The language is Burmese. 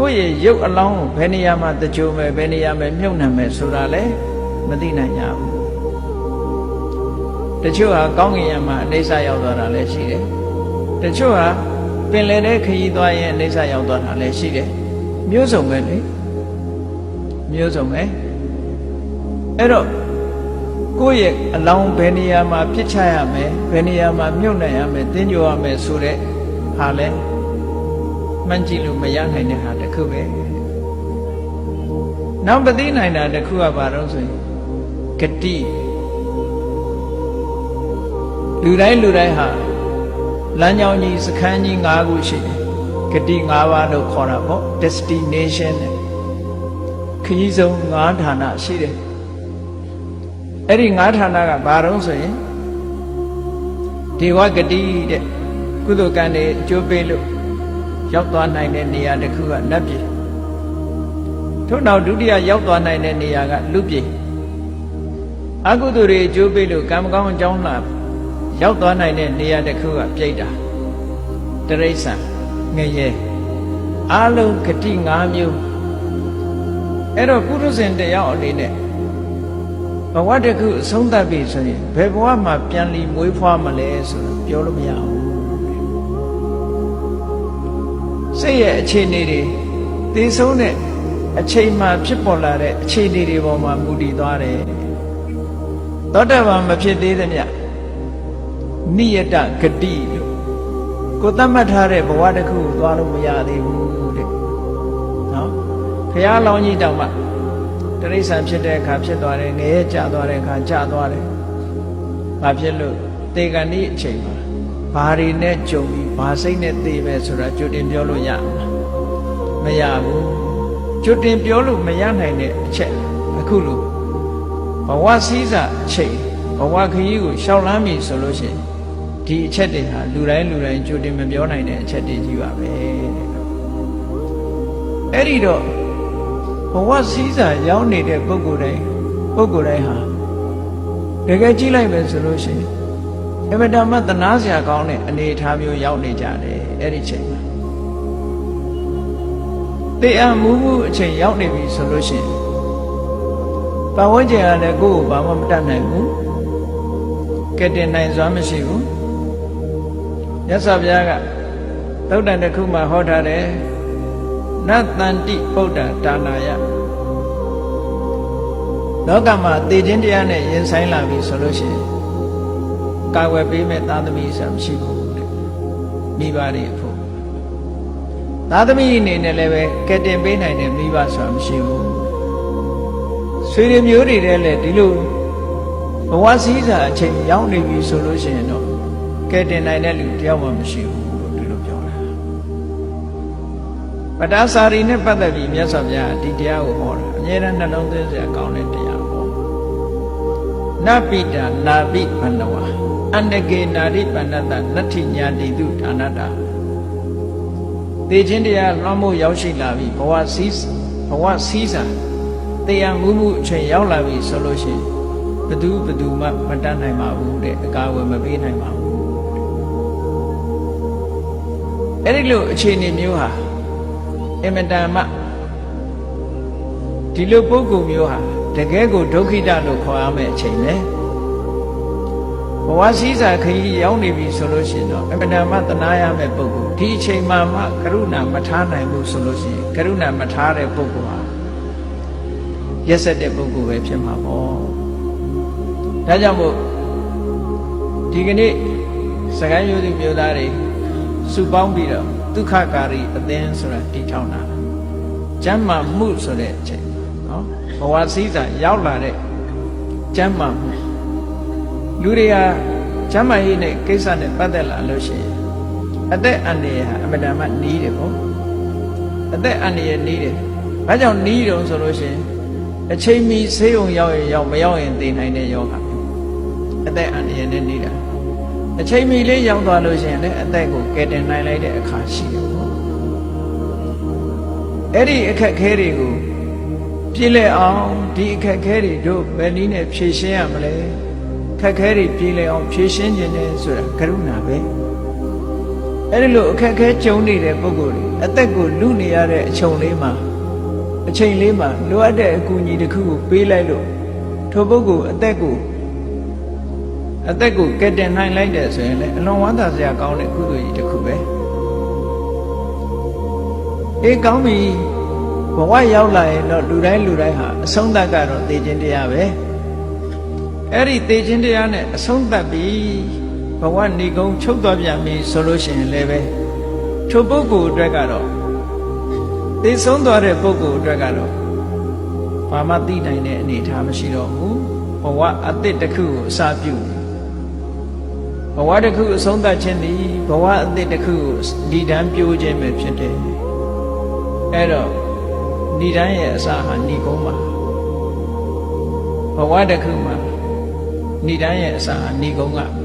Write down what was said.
ကိုယ့်ရဲ့ရုပ်အလောင်းကိုဘယ်နေရာမှာတကြိုမယ်ဘယ်နေရာမှာမြုပ်နှံမယ်ဆိုတာလည်းမသိနိုင်ကြဘူးတချို့ဟာကောင်းကင်ယံမှာအိဋ္ဌရောက်သွားတာလည်းရှိတယ်တချို့ဟာပင်လယ်ထဲခရီးသွားရင်အိဋ္ဌရောက်သွားတာလည်းရှိတယ်မျိုးစုံပဲလေမျိုးစုံပဲအဲ့တော့ကိုယ့်ရဲ့အလောင်းဘယ်နေရာမှာပြစ်ချရမယ်ဘယ်နေရာမှာမြုပ်နှံရမယ်တင်းကြိုရမယ်ဆိုတဲ့ဟာလဲမှန်းကြည့်လို့မရနိုင်တဲ့ဟာတစ်ခုပဲနောက်မသိနိုင်တာတစ်ခုကဘာလို့ဆိုရင်ဂတိလူတိုင်းဟာလမ်းကြောင်းကြီးစခန်းကြီး၅ခုရှိတယ်ဂတိ၅ပါးလို့ခေါ်တာပေါ့ destination နဲ့ခရီးဆုံး၅ဌာနရှိတယ်အဲ့ဒီ၅ဌာနကဘာလို့ဆိုရင်ဒေဝဂတိတဲ့ကုသိုလ်ကံတွေအကျိုးပေးလို့ရောက်သွားနိုင်တဲ့နေရာတစ်ခုကနတ်ပြည်ထို့နောက်ဒုတိယရောက်သွားနိုင်တဲ့နေရာကလူပြည်အကုသိုလ်တွေအကျိုးပေးလို့ကံမကောင်းအကြောင်းလာရောက်သွားနိုင်တဲ့နေရာတစ်ခုကပြိတ္တာတရိစ္ဆာန်ငရဲအလုံးဂတိ၅မျိုးအဲ့တော့ပုရုဇဉ်တယောက်အနေနဲ့ဘဝတစ်ခုအဆုံးသတ်ပြီဆိုရင်ဘယ်ဘဝမှာပြန်လီမွေးဖွားမလဲဆိုတော့ပြောလို့မရဘူးစိတ်ရဲ့အခြေအနေတွေသိဆုံးတဲ့အချိန်မှဖြစ်ပေါ်လာတဲ့အခြေအနေတွေပေါ်မှာမူတည်သွားတယ်သောတာပန်မဖြစ်သေးသမျှနိယတဂတိလို့ကိုသတ်မှတ်ထားတဲ့ဘဝတစ်ခုကိုသွားလို့မရသေးဘူးတဲ့နော်ဘုရားလောင်းကြီးတောင်မှတရိစ္ဆာန်ဖြစ်တဲ့အခါဖြစ်သွားတယ်ငရဲကျသွားတဲ့အခါကျသွားတယ်ဘာဖြစ်လို့တေကဏီအချိန်မှာဘာတွေနဲ့ကြုံပြီးဘာစိတ်နဲ့သိပဲဆိုတာကြိုတင်ပြောလို့ရမရဘူးကြိုတင်ပြောလို့မရနိုင်တဲ့အချက်အခုလို့ဘဝစည်းစာအချိန်ဘဝခရီးကိုရှောက်လန်းပြီဆိုလို့ရှိရင်ဒီအချက်တွေဟာလူတိုင်းကြိုတင်မပြောနိုင်တဲ့အချက်တွေကြီးပါပဲအဲ့ဒီတော့ဘဝစည်းစာရောက်နေတဲ့ပုဂ္ဂိုလ်တိုင်းဟာတကယ်ကြည့်လိုက်မယ်ဆိုလို့ရှိရင်အမတမသနာစရာကောင်းတဲ့အနေအထားမျိုးရောက်နေကြတယ်အဲ့ဒီချိန်မှာတေအမှုအချိန်ရောက်နေပြီဆိုလို့ရှိရင်ပတ်ဝန်းကျင်ကလည်းကိုယ့်ကိုဘာမှမတတ်နိုင်ဘူးကဲတင်နိုင်စွမ်းမရှိဘူးမြတ်စွာဘုရားကသုတ်တန်တစ်ခုမှဟောထားတယ်နတ္တန္တိဗုဒ္ဓဒါနာယလောကမှာသေခြင်းတရားနဲ့ရင်ဆိုင်လာပြီဆိုလို့ရှိရင်ကာဝယ်ပေးမဲ့သားသမီးဆိုတာမရှိဘူးတဲ့မိဘတွေအဖို့သားသမီးအနေနဲ့လည်းပဲကဲတင်ပေးနိုင်တဲ့မိဘဆိုတာမရှိဘူးဆွေတွေမျိုးတွေလည်းဒီလိုဘဝစည်းစာအချိန်ရောက်နေပြီဆိုလို့ရှိရင်တော့ကဲတင်နိုင်တဲ့လူတယောက်မှမရှိဘူးလို့ဒီလိုပြောတာပတ္တစာရီနဲ့ပတ်သက်ပြီးမြတ်စွာဘုရားဒီတရားကိုဟောတာအမြဲတမ်းနှလုံးသွင်းစရာကောင်းတဲ့တရားပေါ့နပိတာနာပိဘန္နဝအန္တကေနာရိပန္နတနတ္ထိညာတိတုဌာနတာသေခြင်းတရားလွှမ်းမိုးရောက်ရှိလာပြီဘဝစည်းစာတရားမှုအချိန်ရောက်လာပြီဆိုလို့ရှိရင်ဘသူမှမတတ်နိုင်ပါဘူးတဲ့အကာအကွယ်မပေးနိုင်ပါဘူးအဲ့ဒီလိုအခြေအနေမျိုးဟာအင်မတန်မှဒီလိုပုဂ္ဂိုလ်မျိုးဟာတကယ်ကိုဒုက္ခိတလို့ခေါ်ရမယ့်အချိန်ပဲဘဝစည်းစာခရီးရောက်နေပြီဆိုလို့ရှိရင်တော့အင်မတန်မှသနာရမယ့်ပုဂ္ဂိုလ်ဒီအချိန်မှကရုဏာမထားနိုင်ဘူးဆိုလို့ရှိရင်ကရုဏာမထားတဲ့ပုဂ္ဂိုလ်ဟာရက်ဆက်တဲ့ပုဂ္ဂိုလ်ပဲဖြစ်မှာပေါ့ဒါကြောင့်မို့ဒီကနေ့စကိုင်းရိုးသူမျိုးသားတွေစုပေါင်းပြီးတော့ဒုက္ခကာရီအသင်းဆိုတာတည်ထောင်တာကျမ်းမာမှုဆိုတဲ့အချိန်နော်ဘဝစည်းစာရောက်လာတဲ့ကျမ်းမာမှုလူတွေကကျမ်းမာရေးနဲ့ကိစ္စနဲ့ပတ်သက်လာလို့ရှိရင်အသက်အန္တရာယ်ဟာအမှန်တမ်းနီးတယ်ပေါ့အသက်အန္တရာယ်နီးတယ်ဘာကြောင့်နီးတုံဆိုလို့ရှိရင်အချိန်မီဆေးရုံရောက်ရင်ရောက်မရောက်ရင်သိနိုင်တဲ့ယောဂအသက်အန္တရာယ်နဲ့နေတာအချိန်မီလေးရောက်သွားလို့ရှိရင်လည်းအသက်ကိုကယ်တင်နိုင်လိုက်တဲ့အခါရှိတယ်ပေါ့အဲ့ဒီအခက်ခဲတွေကိုပြည့်လဲအောင်ဒီအခက်ခဲတွေတို့ဘယ်နည်းနဲ့ဖြေရှင်းရမလဲခက်ခဲတွေပြည့်လဲအောင်ဖြေရှင်းခြင်းနဲ့ဆိုတာကရုဏာပဲ အဲ့ဒီလိုအခက်အခဲကြုံနေတဲ့ပုဂ္ဂိုလ်တွေအသက်ကိုလူနေရတဲ့အချိန်လေးမှာလိုအပ်တဲ့အကူအညီတစ်ခုကိုပေးလိုက်လို့ထိုပုဂ္ဂိုလ်အသက်ကိုကယ်တင်နိုင်လိုက်တယ်ဆိုရင်လည်းအလွန်ဝမ်းသာစရာကောင်းတဲ့ကုသိုလ်ကြီးတစ်ခုပဲအေးကောင်းပြီဘဝရောက်လာရင်တော့လူတိုင်းဟာအဆုံးသတ်ကတော့သိခြင်းတရားပဲအဲ့ဒီသိခြင်းတရားနဲ့အဆုံးသတ်ပြီဘဝဏီကုံချုပ်သွားပြန်ပြီဆိုလို့ရှိရင်လည်းပဲထိုပုဂ္ဂိုလ်အတွက်ကတော့သိဆုံးသွားတဲ့ပုဂ္ဂိုလ်အတွက်ကတော့ဘာမှသိနိုင်တဲ့အနေအထားမရှိတော့ဘူးဘဝအသစ်တစ်ခုကိုအစပြုဘဝတစ်ခုအဆုံးသတ်ခြင်းသည်ဘဝအသစ်တစ်ခုကိုဒီတန်းပြိုးခြင်းပဲဖြစ်တယ်အဲ့တော့ဒီတန်းရဲ့အစဟာဏီကုံမှာဘဝတစ်ခုမှာဏိဒန်းရဲ့အစာဏီကုံက